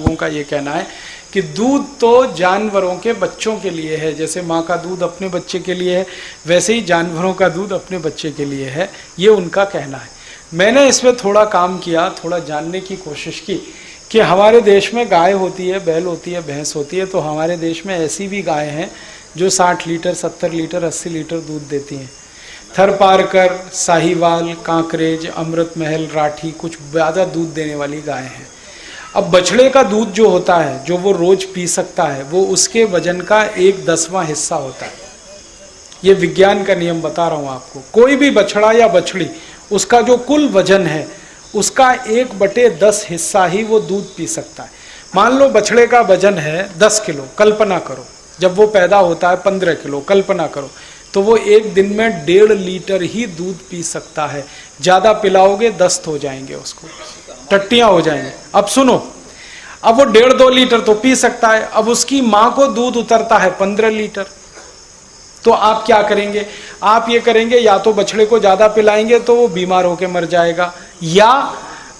लोगों का ये कहना है कि दूध तो जानवरों के बच्चों के लिए है, जैसे माँ का दूध अपने बच्चे के लिए है वैसे ही जानवरों का दूध अपने बच्चे के लिए है, ये उनका कहना है। मैंने इसमें थोड़ा काम किया, थोड़ा जानने की कोशिश की कि हमारे देश में गाय होती है, बैल होती है, भैंस होती है, तो हमारे देश में ऐसी भी गाय हैं जो 60 लीटर 70 लीटर 80 लीटर दूध देती हैं। थरपारकर, साहिवाल, कांकरेज, अमृत महल, राठी कुछ ज़्यादा दूध देने वाली गाय हैं। अब बछड़े का दूध जो होता है, जो वो रोज पी सकता है, वो उसके वजन का 1/10वां हिस्सा होता है। ये विज्ञान का नियम बता रहा हूँ आपको। कोई भी बछड़ा या बछड़ी, उसका जो कुल वजन है उसका 1/10 हिस्सा ही वो दूध पी सकता है। मान लो बछड़े का वजन है 10 किलो, कल्पना करो, जब वो पैदा होता है 15 किलो, कल्पना करो, तो वो एक दिन में 1.5 लीटर ही दूध पी सकता है। ज़्यादा पिलाओगे दस्त हो जाएंगे, उसको टट्टियाँ हो जाएंगे। अब सुनो, अब वो 1.5-2 लीटर तो पी सकता है, अब उसकी माँ को दूध उतरता है 15 लीटर, तो आप क्या करेंगे? आप ये करेंगे, या तो बछड़े को ज़्यादा पिलाएंगे तो वो बीमार होकर मर जाएगा, या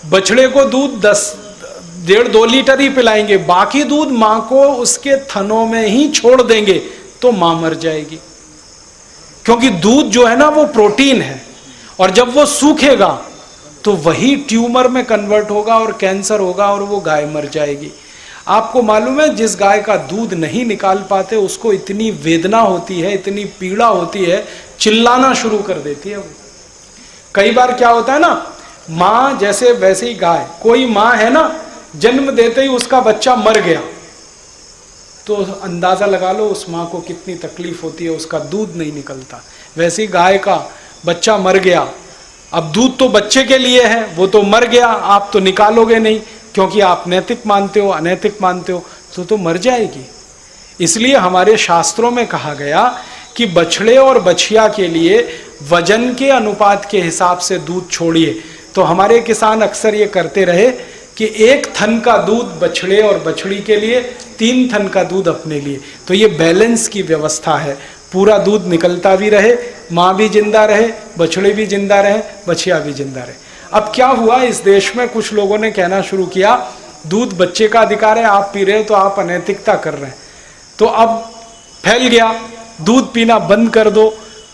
बछड़े को दूध 1.5-2 लीटर ही पिलाएंगे, बाकी दूध माँ को उसके थनों में ही छोड़ देंगे तो माँ मर जाएगी। क्योंकि दूध जो है ना वो प्रोटीन है, और जब वो सूखेगा तो वही ट्यूमर में कन्वर्ट होगा और कैंसर होगा और वो गाय मर जाएगी। आपको मालूम है, जिस गाय का दूध नहीं निकाल पाते उसको इतनी वेदना होती है, इतनी पीड़ा होती है, चिल्लाना शुरू कर देती है वो। कई बार क्या होता है ना, माँ जैसे वैसे ही गाय, कोई माँ है ना, जन्म देते ही उसका बच्चा मर गया, तो अंदाजा लगा लो उस माँ को कितनी तकलीफ होती है, उसका दूध नहीं निकलता। वैसे ही गाय का बच्चा मर गया, अब दूध तो बच्चे के लिए है, वो तो मर गया, आप तो निकालोगे नहीं, क्योंकि आप नैतिक मानते हो, अनैतिक मानते हो, तो मर जाएगी। इसलिए हमारे शास्त्रों में कहा गया कि बछड़े और बछिया के लिए वजन के अनुपात के हिसाब से दूध छोड़िए। तो हमारे किसान अक्सर ये करते रहे कि 1 थन का दूध बछड़े और बछड़ी के लिए, 3 थन का दूध अपने लिए। तो ये बैलेंस की व्यवस्था है, पूरा दूध निकलता भी रहे, माँ भी जिंदा रहे, बछड़े भी जिंदा रहे, बछिया भी जिंदा रहे। अब क्या हुआ, इस देश में कुछ लोगों ने कहना शुरू किया दूध बच्चे का अधिकार है, आप पी रहे हो तो आप अनैतिकता कर रहे हैं। तो अब फैल गया, दूध पीना बंद कर दो।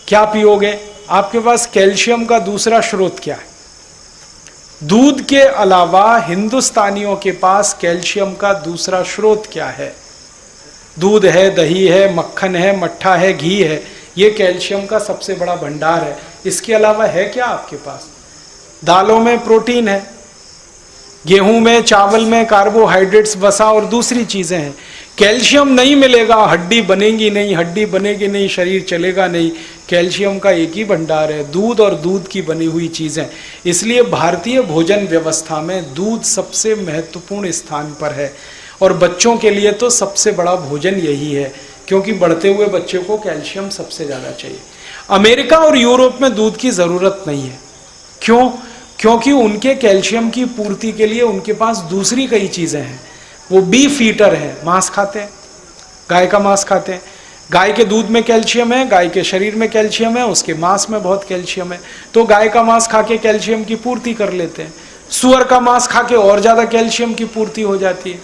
क्या पियोगे? आपके पास कैल्शियम का दूसरा स्रोत क्या है? दूध के अलावा हिंदुस्तानियों के पास कैल्शियम का दूसरा स्रोत क्या है? दूध है, दही है, मक्खन है, मट्ठा है, घी है, ये कैल्शियम का सबसे बड़ा भंडार है। इसके अलावा है क्या आपके पास? दालों में प्रोटीन है, गेहूं में, चावल में कार्बोहाइड्रेट्स, वसा और दूसरी चीजें हैं। कैल्शियम नहीं मिलेगा, हड्डी बनेगी नहीं, हड्डी बनेगी नहीं, शरीर चलेगा नहीं। कैल्शियम का एक ही भंडार है, दूध और दूध की बनी हुई चीज़ें। इसलिए भारतीय भोजन व्यवस्था में दूध सबसे महत्वपूर्ण स्थान पर है, और बच्चों के लिए तो सबसे बड़ा भोजन यही है, क्योंकि बढ़ते हुए बच्चे को कैल्शियम सबसे ज़्यादा चाहिए। अमेरिका और यूरोप में दूध की ज़रूरत नहीं है। क्यों? क्योंकि उनके कैल्शियम की पूर्ति के लिए उनके पास दूसरी कई चीज़ें हैं। वो बीफ ईटर है, मांस खाते हैं, गाय का मांस खाते हैं। गाय के दूध में कैल्शियम है, गाय के शरीर में कैल्शियम है, उसके मांस में बहुत कैल्शियम है, तो गाय का मांस खा के कैल्शियम की पूर्ति कर लेते हैं। सुअर का मांस खा के और ज़्यादा कैल्शियम की पूर्ति हो जाती है।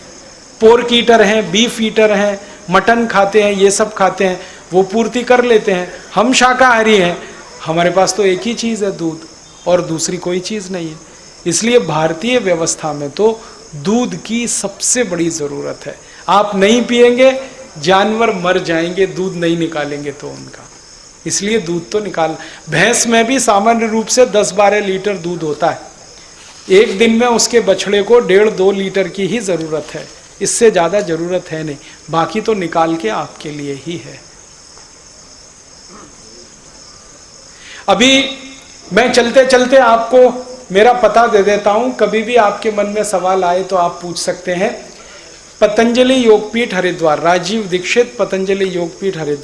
पोर्क ईटर हैं, बीफ ईटर हैं, मटन खाते हैं, ये सब खाते हैं, वो पूर्ति कर लेते हैं। हम शाकाहारी हैं, हमारे पास तो एक ही चीज़ है दूध, और दूसरी कोई चीज़ नहीं है। इसलिए भारतीय व्यवस्था में तो दूध की सबसे बड़ी ज़रूरत है। आप नहीं पिएंगे, जानवर मर जाएंगे, दूध नहीं निकालेंगे तो उनका। इसलिए दूध तो निकाल। भैंस में भी सामान्य रूप से 10-12 लीटर दूध होता है। एक दिन में उसके बछड़े को 1.5-2 लीटर की ही ज़रूरत है, इससे ज़्यादा ज़रूरत है नहीं। बाकी तो निकाल के आपके लिए ही है। अभी मैं चलते चलते आपको मेरा पता दे देता हूं, कभी भी आपके मन में सवाल आए तो आप पूछ सकते हैं। पतंजलि योगपीठ हरिद्वार, राजीव दीक्षित पतंजलि योगपीठ हरिद्वार।